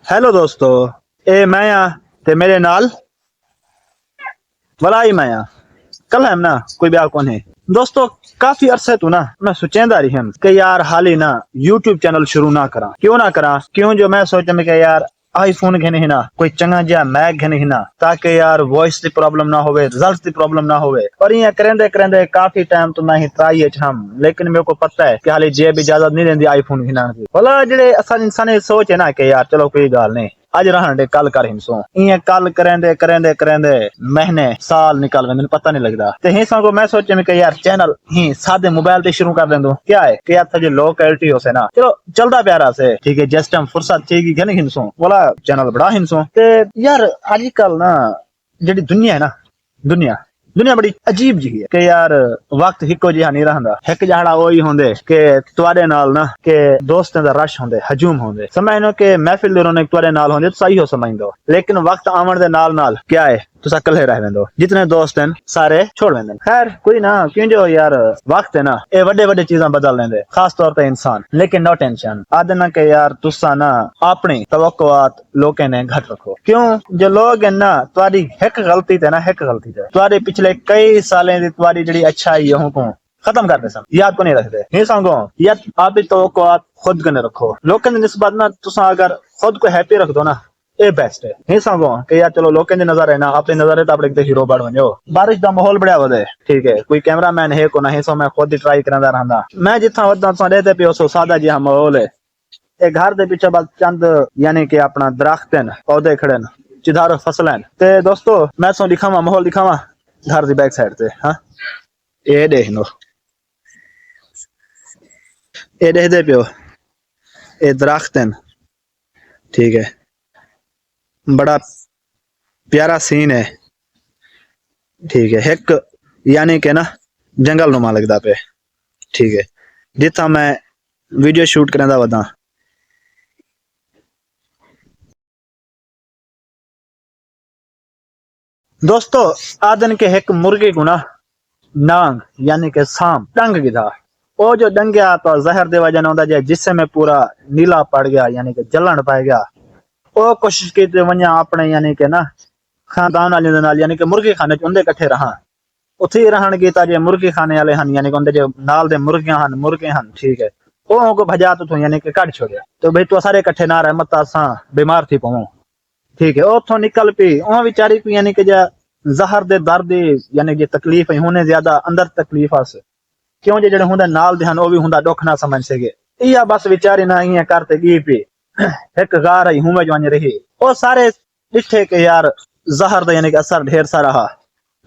Hello दोस्तों, ए मैं आ ते मेरे नाल वलाई मैं आ कल है ना कोई ब्याह कौन है दोस्तों। काफी अरसे तो ना मैं सोचेंदा रही हम कि यार हाल ही ना यूट्यूब चैनल शुरू ना करा क्यों जो मैं सोचा मैं कि यार आईफोन घेने ही ना कोई चंगा जिहा मैक घेने ही ना ताकि यार वॉइस की प्रॉब्लम ना होवे, रिजल्ट की प्रॉब्लम ना होवे। और ये करेंदे करेंदे काफी टाइम तो ना ही ट्राई है हम, लेकिन मेरे को पता है कि हाले जेब इजाजत नहीं देंदी आईफोन घेना की। भला जेड़े असल इंसान सोच है ना कि यार चलो कोई गल नहीं अज रहन दे कल कर हिंसो, इं कल करेंदे करेंदे करेंदे महीने साल निकल गए, मैंने पता नहीं लगता। तो हिंसों को मैं सोचे मैं कि यार चैनल ही सादे मोबाइल से शुरू कर दें। क्या है कि यार थोड़ी लो क्वालिटी हो से ना चलो चलता प्यारा से ठीक है, जिस टाइम फुर्सत चाहिए घने हिंसो वाला चैनल बड़ा हिंसो। ते यार आजकल ना जेडी दुनिया है ना दुनिया दुनिया बड़ी अजीब जी है कि यार वक्त हिको जिहा नहीं रहा। एक जहाड़ा वही होंदे कि तुआडे नाल ना के दोस्तें दा रश होंदे, हजूम होंदे, समझनो कि महफिल दे रौनक तुआडे नाल होंदे तो सही हो समझदो। लेकिन वक्त आवन दे नाल क्या है तुसा कल्ले रह वेंदो, जितने दोस्त हैं सारे छोड़ वेंदे। खैर कोई ना क्यों जो यार वक्त है ना ये बड़े बड़े चीजें बदल लेंदे, खास तौर पे इंसान। लेकिन नो टेंशन आदे ना के यार तुसा ना अपनी तवक्कुआत लोगों ने घट रखो। क्यों जो लोग है ना तुम्हारी एक गलती थे ना एक गलती थे तुम्हारे पिछले कई सालें दी तुम्हारी जड़ी अच्छाई है को खत्म कर दे सन, याद को नहीं रखते। नहीं समझो यार आप भी तवक्कुआत खुद कने रखो। लोगों की निस्बत ना तुसा अगर खुद को हैप्पी रख दो ना ये बेस्ट है। नहीं समझो कि यार चलो लोगों की नजर है ना अपनी नजर है तो अपने हीरो बन बनो। बारिश का माहौल बड़ा वधे ठीक है, कोई कैमरामैन है को नहीं, सो मैं खुद ही ट्राई करदा रहंदा। मैं जिथा वदा तुसा रहते पियो सो सादा जिहा माहौल है। एक घर दे पीछे बस चंद यानी कि अपना दरख्त हैं, पौधे खड़े हैं, चिधार फसल हैं। ते दोस्तों मैं सो दिखावा माहौल दिखावा घर की बैक साइड से। हाँ ये देख लो, ये देखते पियो ये दरख्त हैं ठीक है, बड़ा प्यारा सीन है ठीक है। एक यानी कि ना जंगल नुमा लगता पे ठीक है, जितना मैं वीडियो शूट करना वदा। दोस्तों आदन के एक मुर्गे को ना नांग यानी कि सांप डंग गया। वो जो डंगया तो जहर दे वजह होता है जिससे में पूरा नीला पड़ गया यानी कि जलन पाए गया। वो कोशिश की वजा अपने यानी कि ना खानदान वाले यानी कि मुर्गे खाने उनके कट्ठे रहा उथे रहन गीता जे मुर्गे खाने वाले हन यानी कि उनके जो नाल दे मुर्गे हन ठीक है। वो को भजा तो यानी कि कट छोड़िया तो भाई तो सारे इकट्ठे ना रहे मत असा बीमार थी पवो ठीक है। उतो निकल पी वहां बेचारी को यानी कि जहर दे दर्द यानी कि तकलीफ होने ज्यादा अंदर तकलीफ आस क्यों जे होंगे नाल दे हन वो भी होंगे दुख ना समझ सके। या बस बेचारी ना इं करते गी पी एक गार ही हुमे वंज रही वो सारे डिठे के यार जहर दा यानी कि असर ढेर सारा हा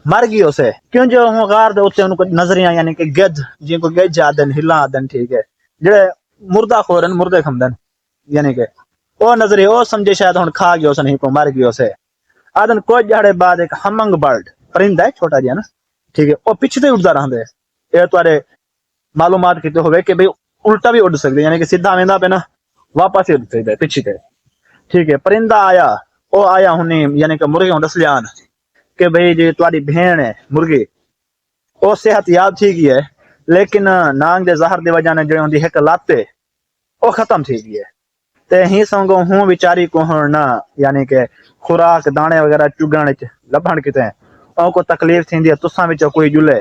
मर गई उसे। क्यों जो हूँ गार दे उत्ते उनको नजरिया यानी कि गज जिनको गज आदन हिला आदन ठीक है, जेड़े मुर्दा खोरन मुर्दे खमदन यानी कि वो नजरिया वो समझे शायद हुन खा गयो से नहीं को मर गयो से। आदन कुछ झाड़े बाद एक हमंग बर्ड परिंदा है छोटा जिहा ना ठीक है, वो पिछते उड़ता रहंदे। ये तुम्हारे मालूमात किते होवे कि भाई उल्टा भी उड़ सकते यानी कि सीधा वेंदा पे ना वापस ही उड़ सकते पिछते ठीक है। परिंदा आया वो आया हुने यानी कि मुर्गे दस लियान कि भाई जी तुम्हारी भेड़ है मुर्गी वो सेहत याद ठीक ही है, लेकिन नांग दे जहर दे वजह ने जो होंदी एक लाते वो खत्म थी गई है। ते ही संगो हूं बेचारी को ना यानी कि खुराक दाने वगैरह चुगण लभण किते को तकलीफ थी तुसा विच कोई जुले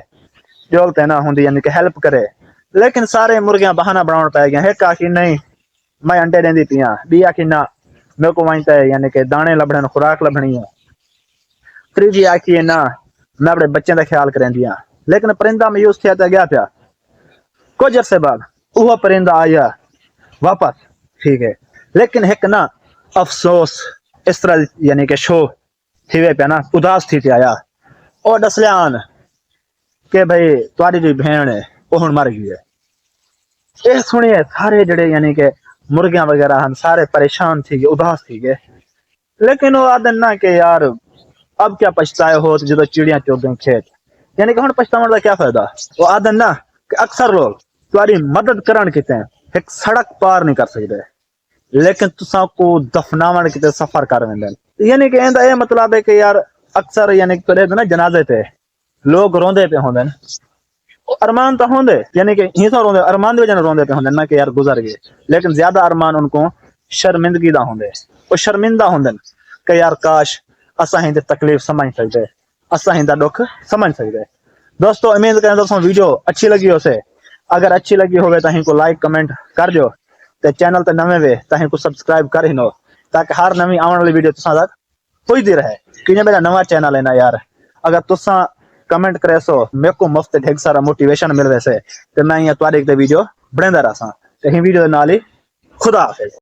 जो ना होंदी यानी कि हेल्प करे। लेकिन सारे मुर्गियां बहाना बनाउण पै गया। एक आखी नहीं मैं अंडे देंदी पिया, बी आखी ना मेरे को वहीं यानी कि दाने लभण खुराक लभनी है, त्रीजी आखी है ना मैं अपने बच्चे का ख्याल करें दिया। लेकिन परिंदा मायूस किया गया पिया। कुछ अरसे बाद वह परिंदा आया वापस ठीक है, लेकिन एक ना अफसोस इस तरह यानी कि शो थी पे ना उदास थी आया और दसलियान के भाई तुम्हारी जो भेड़ है वो हुन मर गई है। ये सुनिए सारे जड़े यानी कि मुर्गियां वगैरह हम सारे परेशान थी गए उदास थी गए। लेकिन वो आदन ना कि यार अब क्या पछताए हो जो चिड़िया चुग गई खेत यानी कि हम पछतावन का क्या फायदा। वो आदन ना कि अक्सर लोग तुम्हारी मदद करन किते एक सड़क पार नहीं कर सकते, लेकिन तुसा को दफनावन किते सफर कर वेंदे। यानी कि एंदा ये मतलब है कि यार अक्सर यानी कि तेरे ना जनाजे ते लोग रोंदे पे होंदे अरमान तो होंदे यानी कि ही तो रोंदे अरमान की वजह रोंदे पे होंदे ना कि यार गुजर गए। लेकिन ज्यादा अरमान उनको शर्मिंदगी दा होंदे वो शर्मिंदा होंदे कि यार काश असां हिंदी तकलीफ समझ सकदे असां हिंदा दुख समझ सकदे। दोस्तों उम्मीद करें दोस्तों वीडियो अच्छी लगी हो से अगर अच्छी लगी होवे तो को लाइक कमेंट कर दियो ते चैनल ते नवे वे तो को सब्सक्राइब कर हिनो ताकि हर नवी आने वाली वीडियो तुसा तक पहुंचती रहे कि मेरा नवा चैनल है ना यार। अगर तुसा कमेंट करे सो मेरे को मुफ्त ढेर सारा मोटिवेशन मिल वैसे तो मैं ये तुआरी वीडियो बनांदा रहा ते वीडियो दे नाल ही खुदा हाफिज।